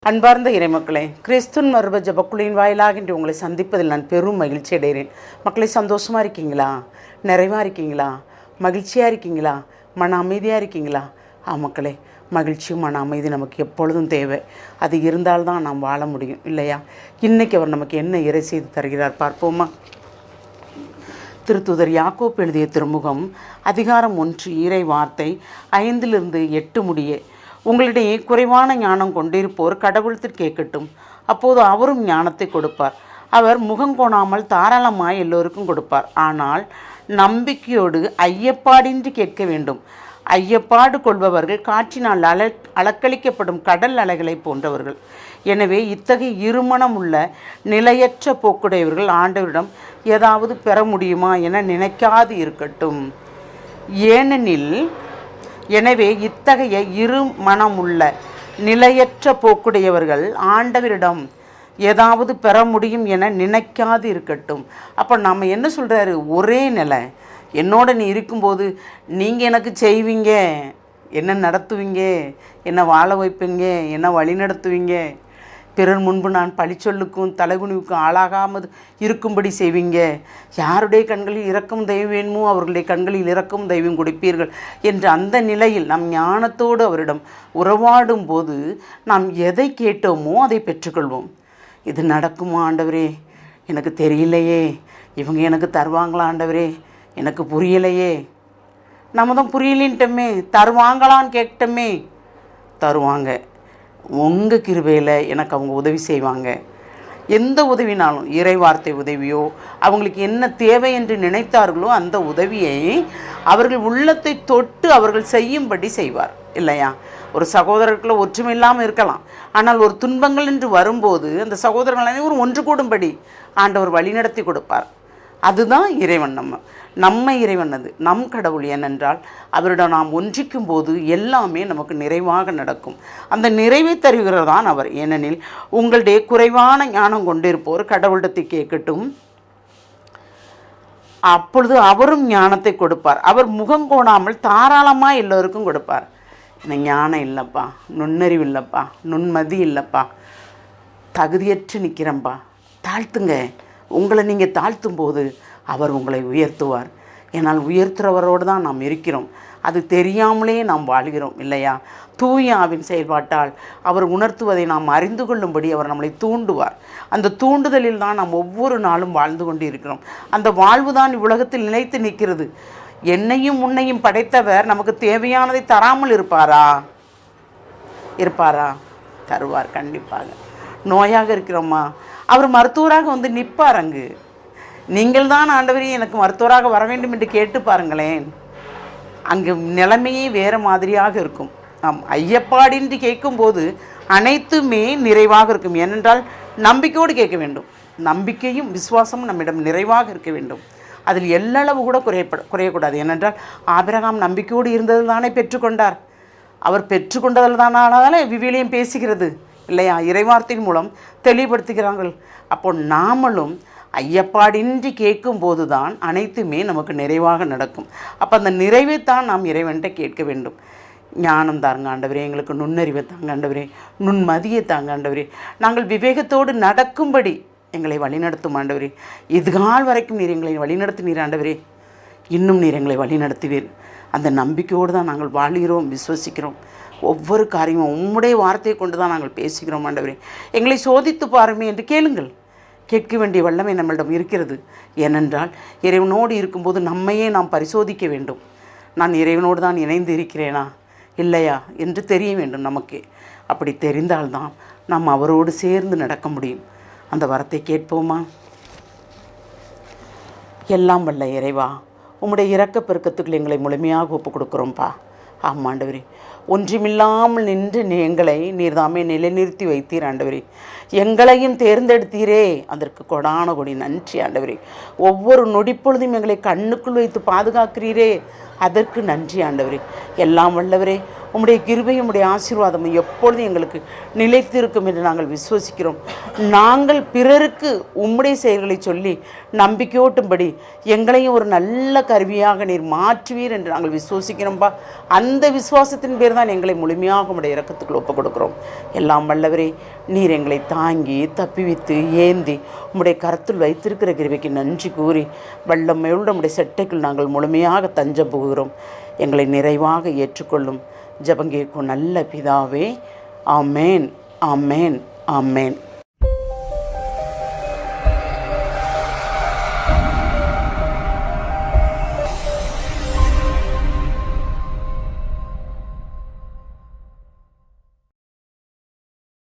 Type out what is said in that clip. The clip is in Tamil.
அன்பார்ந்த இறைமக்களே, கிறிஸ்துவின் மறுப ஜபக்குழியின் வாயிலாக இன்று உங்களை சந்திப்பதில் நான் பெரும் மகிழ்ச்சி அடைகிறேன். மக்களை, சந்தோஷமாக இருக்கீங்களா? நிறைவாக இருக்கீங்களா? மகிழ்ச்சியாக இருக்கீங்களா? மன அமைதியாக இருக்கீங்களா? மக்களே, மகிழ்ச்சியும் மன அமைதி நமக்கு எப்பொழுதும் தேவை. அது இருந்தால்தான் நாம் வாழ முடியும், இல்லையா? இன்றைக்கி அவர் நமக்கு என்ன இறை செய்து தருகிறார் பார்ப்போமா? திருத்தூதர் யாக்கோப்பு எழுதிய திருமுகம் அதிகாரம் 1 இறை வார்த்தை 5-8 முடிய. உங்களிடையே குறைவான ஞானம் கொண்டிருப்போர் கடவுளத்தில் கேட்கட்டும், அப்போது அவரும் ஞானத்தை கொடுப்பார். அவர் முகங்கோணாமல் தாராளமாய் எல்லோருக்கும் கொடுப்பார். ஆனால் நம்பிக்கையோடு ஐயப்பாடின்றி கேட்க வேண்டும். ஐயப்பாடு கொள்பவர்கள் காற்றினால் அலக்களிக்கப்படும் கடல் அலைகளை போன்றவர்கள். எனவே இத்தகைய இருமனம் உள்ள நிலையற்ற போக்குடையவர்கள் ஆண்டவரிடம் ஏதாவது பெற முடியுமா என நினைக்காது இருக்கட்டும். எனவே இத்தகைய இரு மனமுள்ள நிலையற்ற போக்குடையவர்கள் ஆண்டவரிடம் ஏதாவது பெற முடியும் என நினைக்காது இருக்கட்டும். அப்போ நம்ம என்ன சொல்கிறாரு? ஒரே நிலை என்னோட நீ இருக்கும்போது நீங்கள் எனக்கு செய்வீங்க, என்ன நடத்துவீங்க, என்ன வாழ வைப்பீங்க, என்ன வழி நடத்துவீங்க, பிறர் முன்பு நான் பழிச்சொல்லுக்கும் தலைகுனிவுக்கும் ஆளாகாமல் இருக்கும்படி செய்வீங்க, யாருடைய கண்களில் இரக்கம் தெய்வம் வேணுமோ அவர்களுடைய கண்களில் இரக்கம் தெய்வம் கொடுப்பீர்கள் என்ற அந்த நிலையில் நாம் ஞானத்தோடு அவரிடம் உறவாடும் போது நாம் எதை கேட்டோமோ அதை பெற்றுக்கொள்வோம். இது நடக்குமா ஆண்டவரே? எனக்கு தெரியலையே. இவங்க எனக்கு தருவாங்களா ஆண்டவரே? எனக்கு புரியலையே. நம்ம தான் புரியலின்ட்டோமே, தருவாங்களான்னு கேட்டோமே. தருவாங்க. உங்கள் கிருபையில் எனக்கு அவங்க உதவி செய்வாங்க. எந்த உதவினாலும், இறை வார்த்தை உதவியோ, அவங்களுக்கு என்ன தேவை என்று நினைத்தார்களோ அந்த உதவியை அவர்கள் உள்ளத்தை தொட்டு அவர்கள் செய்யும்படி செய்வார், இல்லையா? ஒரு சகோதரர்களுக்குள்ள ஒற்றுமை இல்லாமல் இருக்கலாம், ஆனால் ஒரு துன்பங்கள் என்று வரும்போது அந்த சகோதரர்கள் அனைவரும் ஒன்று கூடும்படி ஆண்டவர் வழிநடத்தி கொடுப்பார். அதுதான் இறைவன். நம்ம இறைவன், அது நம் கடவுள். ஏனென்றால் அவரிடம் நாம் ஒன்றிக்கும் போது எல்லாமே நமக்கு நிறைவாக நடக்கும். அந்த நிறைவை தருகிறவர் தான் அவர். ஏனெனில் உங்களுடைய குறைவான ஞானம் கொண்டிருப்போர் கடவுளிடத்தை கேட்கட்டும், அப்பொழுது அவரும் ஞானத்தை கொடுப்பார். அவர் முகங்கோணாமல் தாராளமாக எல்லோருக்கும் கொடுப்பார். எனக்கு ஞானம் இல்லைப்பா, நுண்ணறிவு இல்லைப்பா, நுண்மதி இல்லைப்பா, தகுதியற்று நிற்கிறேன்ப்பா, தாழ்த்துங்க. உங்களை நீங்கள் தாழ்த்தும் போது அவர் உங்களை உயர்த்துவார். ஏன்னால் உயர்த்துறவரோடு தான் நாம் இருக்கிறோம். அது தெரியாமலே நாம் வாழ்கிறோம், இல்லையா? தூய ஆவின் செயல்பாட்டால் அவர் உணர்த்துவதை நாம் அறிந்து கொள்ளும்படி அவர் நம்மளை தூண்டுவார். அந்த தூண்டுதலில் தான் நாம் ஒவ்வொரு நாளும் வாழ்ந்து கொண்டு இருக்கிறோம். அந்த வாழ்வு தான் இவ்வுலகத்தில் நிலைத்து நிற்கிறது. என்னையும் உன்னையும் படைத்தவர் நமக்கு தேவையானதை தராமல் இருப்பாரா? தருவார் கண்டிப்பாக. நோயாக இருக்கிறோமா, அவர் மருத்துவராக வந்து நிற்பார். அங்கு நீங்கள் தான் ஆண்டவரே எனக்கு மருத்துவராக வர வேண்டும் என்று கேட்டு பாருங்களேன். அங்கு நிலைமையே வேறு மாதிரியாக இருக்கும். நாம் ஐயப்பாடின்றி கேட்கும்போது அனைத்துமே நிறைவாக இருக்கும். ஏனென்றால் நம்பிக்கையோடு கேட்க வேண்டும். நம்பிக்கையும் விசுவாசமும் நம்மிடம் நிறைவாக இருக்க வேண்டும். அதில் எல்லளவு கூட குறையக்கூடாது. ஏனென்றால் ஆபிரகாம் நம்பிக்கையோடு இருந்ததில் தானே பெற்றுக்கொண்டார். அவர் பெற்றுக்கொண்டதில் தானே விவிலியம் பேசுகிறது, இல்லையா? இறைவார்த்தையின் மூலம் தெளிவுபடுத்துகிறார்கள். அப்போ நாமளும் ஐயப்பாடின்றி கேட்கும்போது தான் அனைத்துமே நமக்கு நிறைவாக நடக்கும். அப்போ அந்த நிறைவைத்தான் நாம் இறைவன்கிட்ட கேட்க வேண்டும். ஞானம் தாங்க ஆண்டவரே, எங்களுக்கு நுண்ணறிவை தாங்க ஆண்டவரே, நுண்மதியை தாங்க ஆண்டவரே, நாங்கள் விவேகத்தோடு நடக்கும்படி எங்களை வழிநடத்தும் ஆண்டவரே. இதுகால் வரைக்கும் நீர் எங்களை வழிநடத்தினீர் ஆண்டவரே, இன்னும் நீர் எங்களை வழிநடத்துவீர். அந்த நம்பிக்கையோடு தான் நாங்கள் வாழ்கிறோம், விசுவசிக்கிறோம். ஒவ்வொரு காரியமும் உம்முடைய வார்த்தையை கொண்டு தான் நாங்கள் பேசுகிறோம் ஆண்டவரே. எங்களை சோதித்து பாருமே என்று கேளுங்கள். கேட்க வேண்டிய வல்லமை நம்மளிடம் இருக்கிறது. ஏனென்றால் இறைவனோடு இருக்கும்போது நம்மையே நாம் பரிசோதிக்க வேண்டும். நான் இறைவனோடு தான் இணைந்து இருக்கிறேனா இல்லையா என்று தெரிய வேண்டும் நமக்கு. அப்படி தெரிந்தால்தான் நாம் அவரோடு சேர்ந்து நடக்க முடியும். அந்த வரத்தை கேட்போமா? எல்லாம் வல்ல இறைவா, உம்முடைய இரக்க பெருக்கத்துக்குள் எங்களை முழுமையாக ஒப்புக் கொடுக்குறோம்ப்பா. ஆமாண்டவரே, ஒன்றுமில்லாமல் நின்று எங்களை நீர்தாமே நிலைநிறுத்தி வைத்தீர் ஆண்டவரே. எங்களையும் தேர்ந்தெடுத்தீரே, அதற்கு கொடான கொடி நன்றி ஆண்டவரே. ஒவ்வொரு நொடிப்பொழுதும் எங்களை கண்ணுக்குள் வைத்து பாதுகாக்கிறீரே, அதற்கு நன்றி ஆண்டவரே. எல்லாம் வல்லவரே, உம்முடைய கிருபை உம்முடைய ஆசீர்வாதம் எப்பொழுதும் எங்களுக்கு நிலைத்திருக்கும் என்று நாங்கள் விசுவசிக்கிறோம். நாங்கள் பிறருக்கு உம்முடைய செயல்களை சொல்லி நம்பிக்கையோட்டும்படி எங்களையும் ஒரு நல்ல கருவியாக நீர் மாற்றுவீர் என்று நாங்கள் விசுவசிக்கிறோம்பா. அந்த விசுவாசத்தின் பேர் தான் எங்களை முழுமையாக உம்முடைய இரக்கத்துக்குள் ஒப்புக் கொடுக்குறோம். எல்லாம் வல்லவரே, நீர் எங்களை தாங்கி தப்பிவித்து ஏந்தி உம்முடைய கரத்தில் வைத்திருக்கிற கிருபைக்கு நன்றி கூறி வல்லமையுள்ள உம்முடைய செட்டைக்குள் நாங்கள் முழுமையாக தஞ்சம் புகுகிறோம். எங்களை நிறைவாக ஏற்றுக்கொள்ளும். ஜெபம் கேட்கும் நல்ல பிதாவே. ஆமேன், ஆமேன், ஆமேன்.